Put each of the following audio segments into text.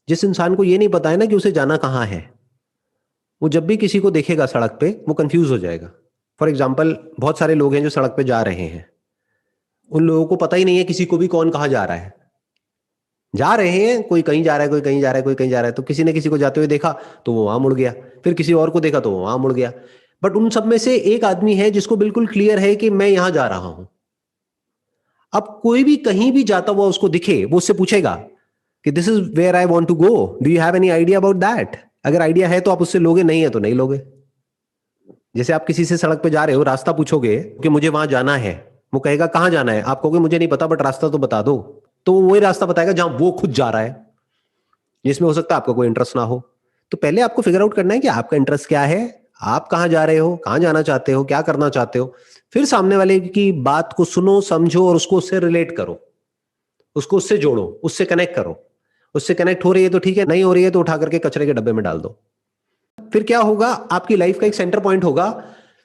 जिस इंसान को ये नहीं पता है ना कि उसे जाना कहाँ है, वो जब भी किसी को देखेगा सड़क पे वो कंफ्यूज हो जाएगा। फॉर एग्जाम्पल, बहुत सारे लोग हैं जो सड़क पे जा रहे हैं, उन लोगों को पता ही नहीं है किसी को भी कौन कहाँ जा रहा है। जा रहे हैं, कोई कहीं जा रहा है, कोई कहीं जा रहा है, कोई कहीं जा रहा है, तो किसी ने किसी को जाते हुए देखा तो वो वहां मुड़ गया, फिर किसी और को देखा तो वो वहां मुड़ गया। बट उन सब में से एक आदमी है जिसको बिल्कुल क्लियर है कि मैं यहां जा रहा हूं। अब कोई भी कहीं भी जाता हुआ उसको दिखे, वो उससे पूछेगा कि this is where I want to go, do you have any idea about that. अगर आइडिया है तो आप उससे लोगे, नहीं है तो नहीं लोगे। जैसे आप किसी से सड़क पे जा रहे हो, रास्ता पूछोगे कि मुझे वहां जाना है, वो कहेगा कहाँ जाना है, आप कहोगे मुझे नहीं पता बट रास्ता तो बता दो, तो वो वही रास्ता बताएगा जहां वो खुद जा रहा है, जिसमें हो सकता है आपका कोई इंटरेस्ट ना हो। तो पहले आपको फिगर आउट करना है कि आपका इंटरेस्ट क्या है, आप कहाँ जा रहे हो, कहाँ जाना चाहते हो, क्या करना चाहते हो। फिर सामने वाले की बात को सुनो, समझो और उसको उससे रिलेट करो, उसको उससे जोड़ो, उससे कनेक्ट करो। उससे कनेक्ट हो रही है तो ठीक है, नहीं हो रही है तो उठा करके कचरे के डब्बे में डाल दो। फिर क्या होगा, आपकी लाइफ का एक सेंटर पॉइंट होगा,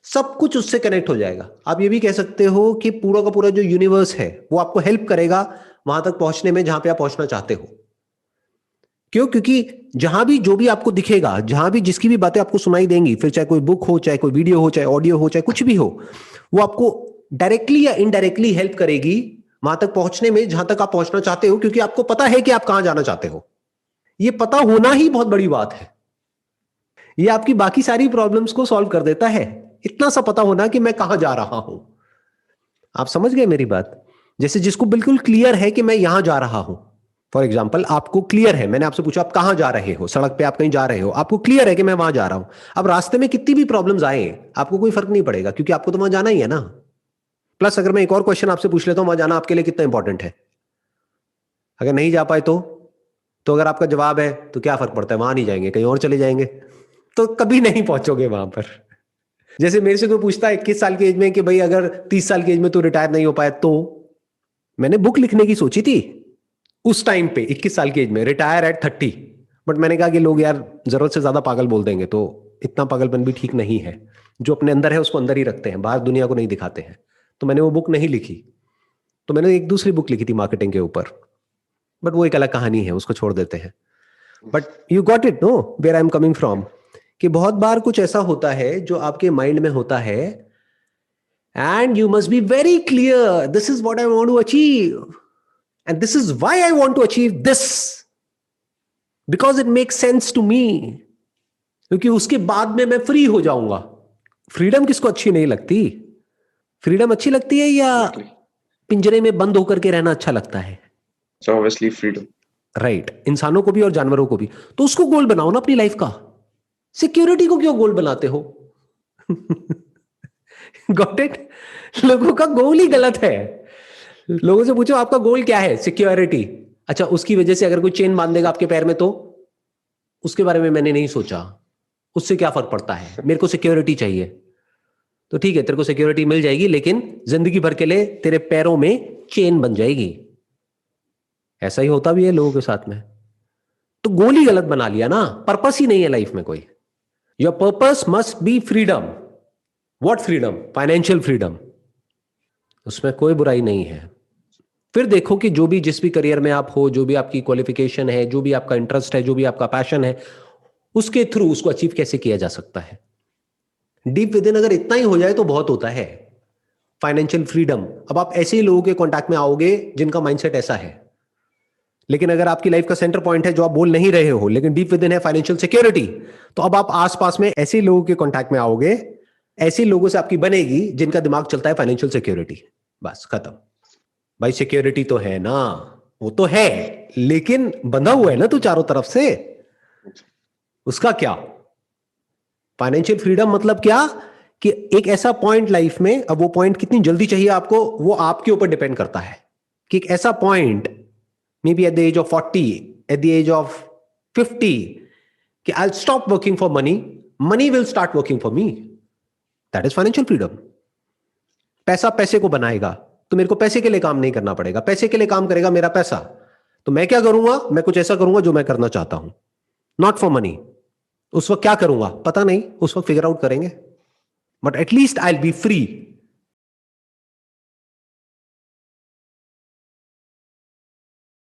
सब कुछ उससे कनेक्ट हो जाएगा। आप ये भी कह सकते हो कि पूरा का पूरा जो यूनिवर्स है वो आपको हेल्प करेगा वहां तक पहुंचने में जहां पे आप पहुंचना चाहते हो। क्यों? क्योंकि जहां भी जो भी आपको दिखेगा, जहां भी जिसकी भी बातें आपको सुनाई देंगी, फिर चाहे कोई बुक हो, चाहे कोई वीडियो हो, चाहे ऑडियो हो, चाहे कुछ भी हो, वो आपको डायरेक्टली या इनडायरेक्टली हेल्प करेगी वहां तक पहुंचने में जहां तक आप पहुंचना चाहते हो, क्योंकि आपको पता है कि आप कहां जाना चाहते हो। ये पता होना ही बहुत बड़ी बात है। ये आपकी बाकी सारी प्रॉब्लम्स को सॉल्व कर देता है, इतना सा पता होना कि मैं कहां जा रहा हूं। आप समझ गए मेरी बात? जैसे जिसको बिल्कुल क्लियर है कि मैं यहां जा रहा हूं, फॉर एग्जाम्पल आपको क्लियर है, मैंने आपसे पूछा आप कहां जा रहे हो, सड़क पे आप कहीं जा रहे हो, आपको क्लियर है कि मैं वहां जा रहा हूं। अब रास्ते में कितनी भी प्रॉब्लम्स आए आपको कोई फर्क नहीं पड़ेगा, क्योंकि आपको तो वहां जाना ही है ना। प्लस अगर मैं एक और क्वेश्चन आपसे पूछ लेता हूं, वहां जाना आपके लिए कितना इंपॉर्टेंट है? अगर नहीं जा पाए तो अगर आपका जवाब है तो क्या फर्क पड़ता है, वहां नहीं जाएंगे कहीं और चले जाएंगे, तो कभी नहीं पहुंचोगे वहां पर। जैसे मेरे से कोई पूछता है 21 साल की एज में कि भाई अगर 30 साल की एज में तू रिटायर नहीं हो पाया तो। मैंने बुक लिखने की सोची थी उस टाइम पे 21 साल की एज में, रिटायर एट 30। बट मैंने कहा कि लोग यार जरूरत से ज्यादा पागल बोल देंगे, तो इतना पागलपन भी ठीक नहीं है। जो अपने अंदर है उसको अंदर ही रखते हैं, बाहर दुनिया को नहीं दिखाते हैं। तो मैंने वो बुक नहीं लिखी, तो मैंने एक दूसरी बुक लिखी थी मार्केटिंग के ऊपर। बट वो एक अलग कहानी है, उसको छोड़ देते हैं। But you got it know where I am coming from, कि बहुत बार कुछ ऐसा होता है जो आपके माइंड में होता है, and you must be very clear, this is what I want to achieve and this is why I want to achieve this, because it make sense to me, क्योंकि उसके बाद में मैं फ्री हो जाऊंगा। फ्रीडम किसको अच्छी नहीं लगती? फ्रीडम अच्छी लगती है या Exactly. पिंजरे में बंद होकर के रहना अच्छा लगता है? So obviously freedom. राइट, इंसानों को भी और जानवरों को भी। तो उसको गोल बनाओ ना अपनी लाइफ का। सिक्योरिटी को क्यों गोल बनाते हो? Got it? लोगों का गोल ही गलत है। लोगों से पूछो आपका गोल क्या है, सिक्योरिटी। अच्छा, उसकी वजह से अगर कोई चेन बांध देगा आपके पैर में तो उसके बारे में मैंने नहीं सोचा, उससे क्या फर्क पड़ता है, मेरे को सिक्योरिटी चाहिए। तो ठीक है, तेरे को सिक्योरिटी मिल जाएगी, लेकिन जिंदगी भर के लिए तेरे पैरों में चेन बन जाएगी। ऐसा ही होता भी है लोगों के साथ में। तो गोल ही गलत बना लिया ना, पर्पस ही नहीं है लाइफ में कोई। Your purpose must be freedom. What freedom? Financial freedom. उसमें कोई बुराई नहीं है। फिर देखो कि जो भी जिस भी करियर में आप हो, जो भी आपकी क्वालिफिकेशन है, जो भी आपका इंटरेस्ट है, जो भी आपका पैशन है, उसके थ्रू उसको अचीव कैसे किया जा सकता है। डीप विद इन अगर इतना ही हो जाए तो बहुत होता है। फाइनेंशियल फ्रीडम, अब आप ऐसे ही लोगों के कांटेक्ट में आओगे जिनका माइंडसेट ऐसा है। लेकिन अगर आपकी लाइफ का सेंटर पॉइंट है जो आप बोल नहीं रहे हो, लेकिन डीप विद इन है फाइनेंशियल सिक्योरिटी, तो अब आप आसपास में ऐसे लोगों के कांटेक्ट में आओगे, ऐसे लोगों से आपकी बनेगी जिनका दिमाग चलता है फाइनेंशियल सिक्योरिटी। बस खत्म। भाई सिक्योरिटी तो है ना, वो तो है, लेकिन बंधा हुआ है ना तू चारों तरफ से, उसका क्या? फाइनेंशियल फ्रीडम मतलब क्या? कि एक ऐसा पॉइंट लाइफ में, अब वो पॉइंट कितनी जल्दी चाहिए आपको वो आपके ऊपर डिपेंड करता है, कि एक ऐसा point may be at the age of 40, at the age of 50, कि I stop working for money, money will start working for me. That is financial freedom. पैसा पैसे को बनाएगा, तो मेरे को पैसे के लिए काम नहीं करना पड़ेगा, पैसे के लिए काम करेगा मेरा पैसा। तो मैं क्या करूंगा? मैं कुछ ऐसा करूंगा जो मैं करना चाहता हूं, नॉट फॉर मनी। उस वक्त क्या करूंगा पता नहीं, उस वक्त फिगर आउट करेंगे, but at least I will be free.